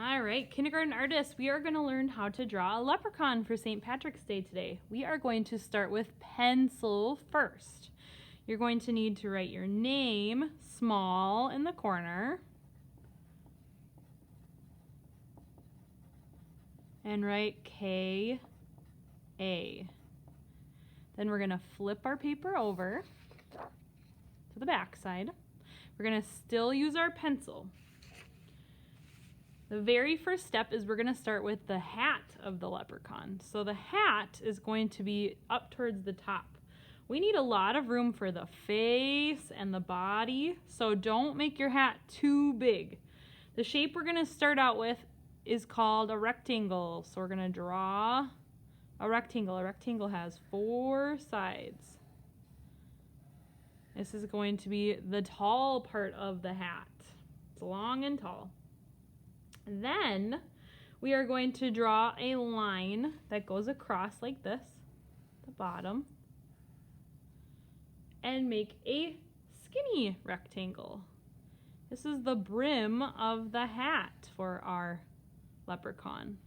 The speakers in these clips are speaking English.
All right, kindergarten artists, we are going to learn how to draw a leprechaun for St. Patrick's Day today. We are going to start with pencil first. You're going to need to write your name small in the corner and write K-A. Then we're going to flip our paper over to the back side. We're going to still use our pencil. The very first step is we're going to start with the hat of the leprechaun. So the hat is going to be up towards the top. We need a lot of room for the face and the body, so don't make your hat too big. The shape we're going to start out with is called a rectangle. So we're going to draw a rectangle. A rectangle has 4 sides. This is going to be the tall part of the hat. It's long and tall. Then we are going to draw a line that goes across like this, the bottom, and make a skinny rectangle. This is the brim of the hat for our leprechaun.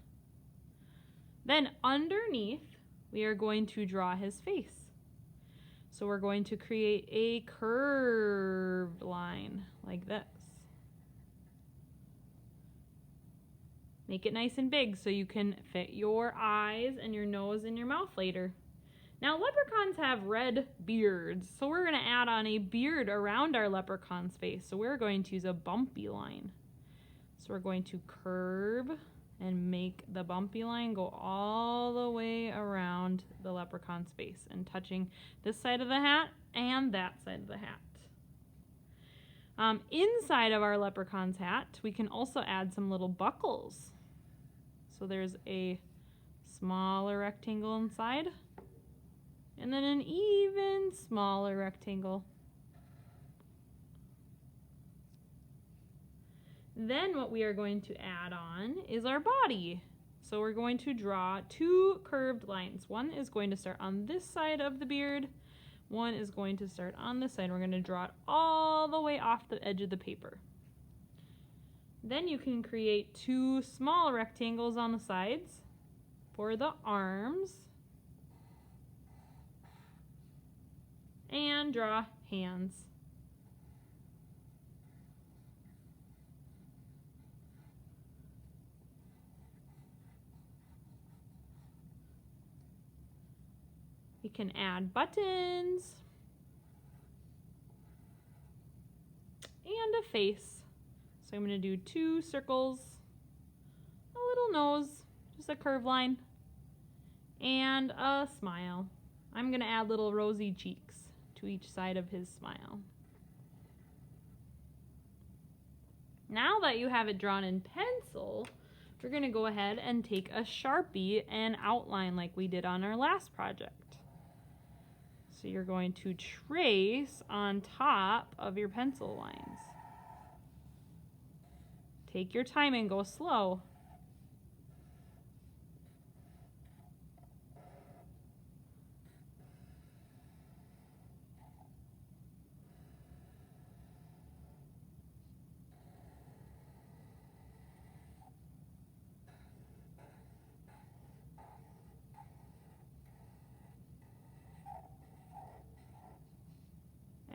Then underneath, we are going to draw his face. So we're going to create a curved line like this. Make it nice and big so you can fit your eyes and your nose and your mouth later. Now leprechauns have red beards, so we're going to add on a beard around our leprechaun's face. So we're going to use a bumpy line. So we're going to curve and make the bumpy line go all the way around the leprechaun's face and touching this side of the hat and that side of the hat. Inside of our leprechaun's hat, we can also add some little buckles. So there's a smaller rectangle inside, and then an even smaller rectangle. Then what we are going to add on is our body. So we're going to draw 2 curved lines. One is going to start on this side of the beard. One is going to start on this side. We're going to draw it all the way off the edge of the paper. Then you can create 2 small rectangles on the sides for the arms and draw hands. You can add buttons and a face. So I'm going to do 2 circles, a little nose, just a curved line, and a smile. I'm going to add little rosy cheeks to each side of his smile. Now that you have it drawn in pencil, we're going to go ahead and take a Sharpie and outline like we did on our last project. So you're going to trace on top of your pencil lines. Take your time and go slow.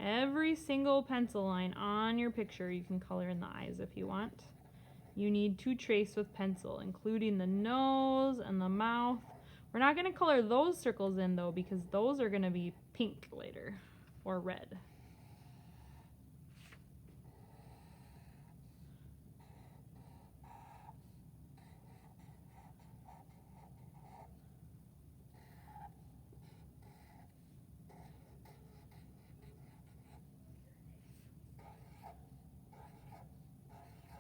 Every single pencil line on your picture, you can color in the eyes if you want. You need to trace with pencil, including the nose and the mouth. We're not going to color those circles in though, because those are going to be pink later, or red.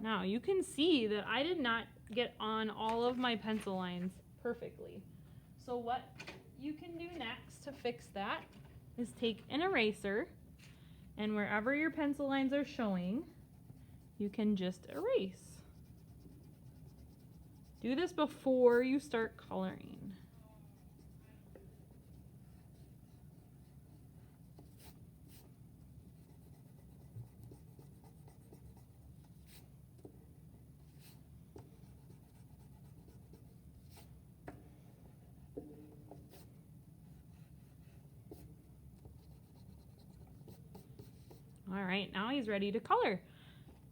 Now you can see that I did not get on all of my pencil lines perfectly. So what you can do next to fix that is take an eraser, and wherever your pencil lines are showing, you can just erase. Do this before you start coloring. right, now he's ready to color.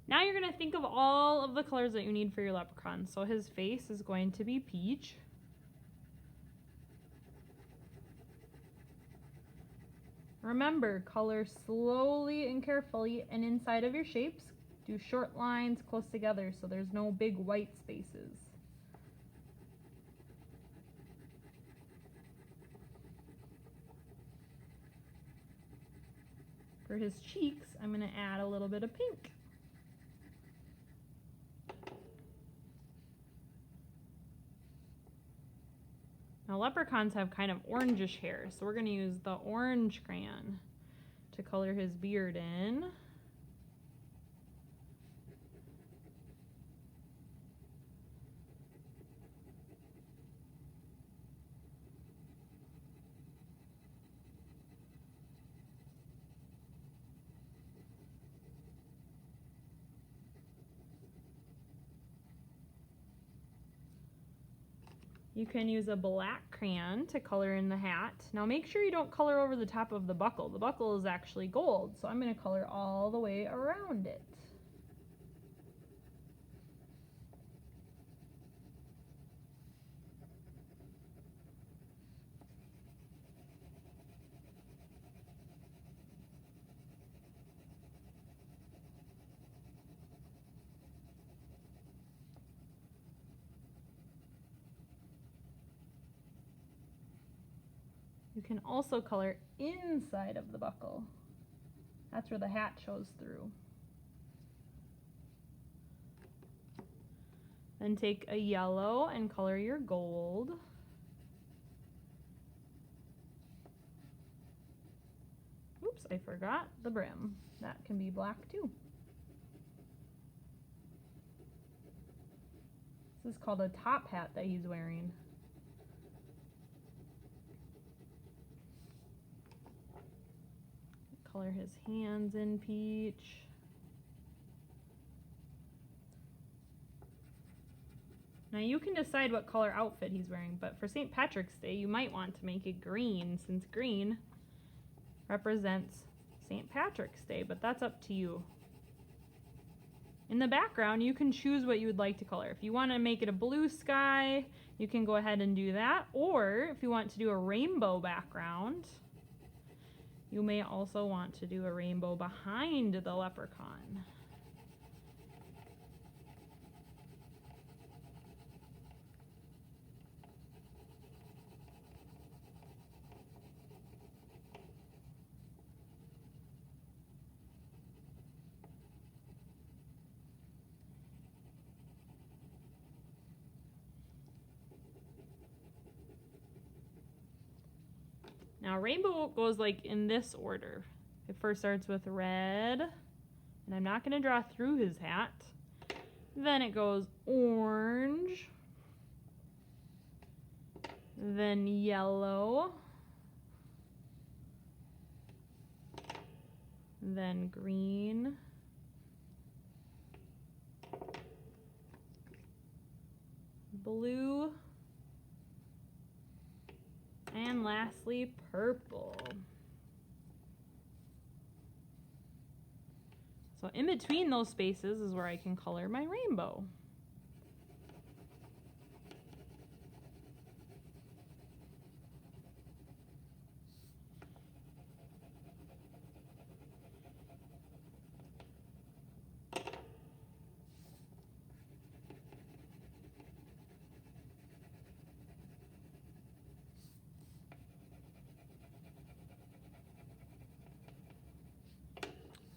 Now you're going to think of all of the colors that you need for your leprechaun. So his face is going to be peach. Remember, color slowly and carefully, and inside of your shapes, do short lines close together so there's no big white spaces. For his cheeks, I'm going to add a little bit of pink. Now leprechauns have kind of orangish hair, so we're going to use the orange crayon to color his beard in. You can use a black crayon to color in the hat. Now make sure you don't color over the top of the buckle. The buckle is actually gold, so I'm going to color all the way around it. You can also color inside of the buckle. That's where the hat shows through. Then take a yellow and color your gold. Oops, I forgot the brim. That can be black too. This is called a top hat that he's wearing. Color his hands in peach. Now you can decide what color outfit he's wearing, but for St. Patrick's Day you might want to make it green, since green represents St. Patrick's Day, but that's up to you. In the background you can choose what you would like to color. If you want to make it a blue sky, you can go ahead and do that, or if you want to do a rainbow background, you may also want to do a rainbow behind the leprechaun. Now rainbow goes like in this order. It first starts with red, and I'm not going to draw through his hat. Then it goes orange, then yellow, then green, blue, and lastly, purple. So in between those spaces is where I can color my rainbow.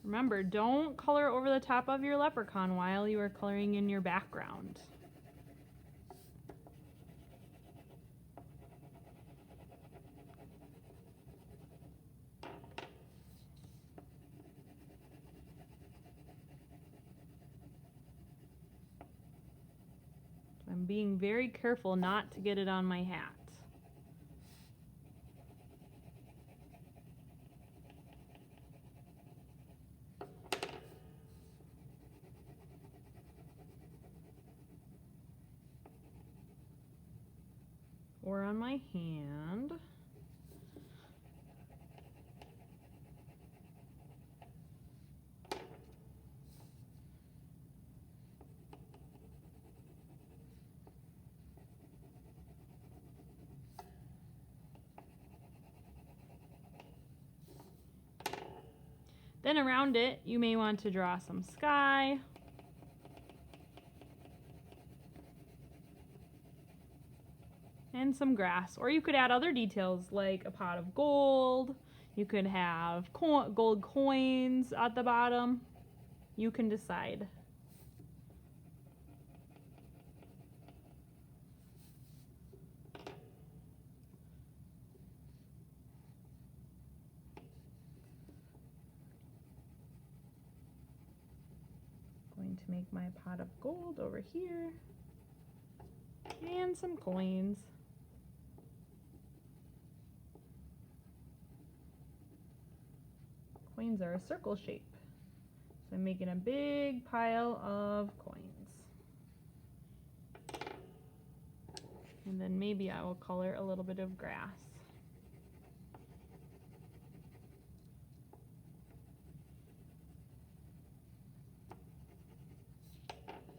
Remember, don't color over the top of your leprechaun while you are coloring in your background. I'm being very careful not to get it on my hat. Or on my hand. Then around it, you may want to draw some sky. And some grass. Or you could add other details like a pot of gold. You could have gold coins at the bottom. You can decide. Going to make my pot of gold over here. And some coins. Coins are a circle shape. So I'm making a big pile of coins. And then maybe I will color a little bit of grass.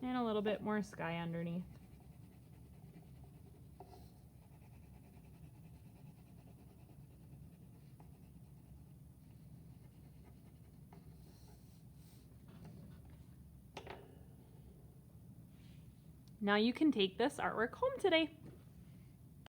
And a little bit more sky underneath. Now you can take this artwork home today.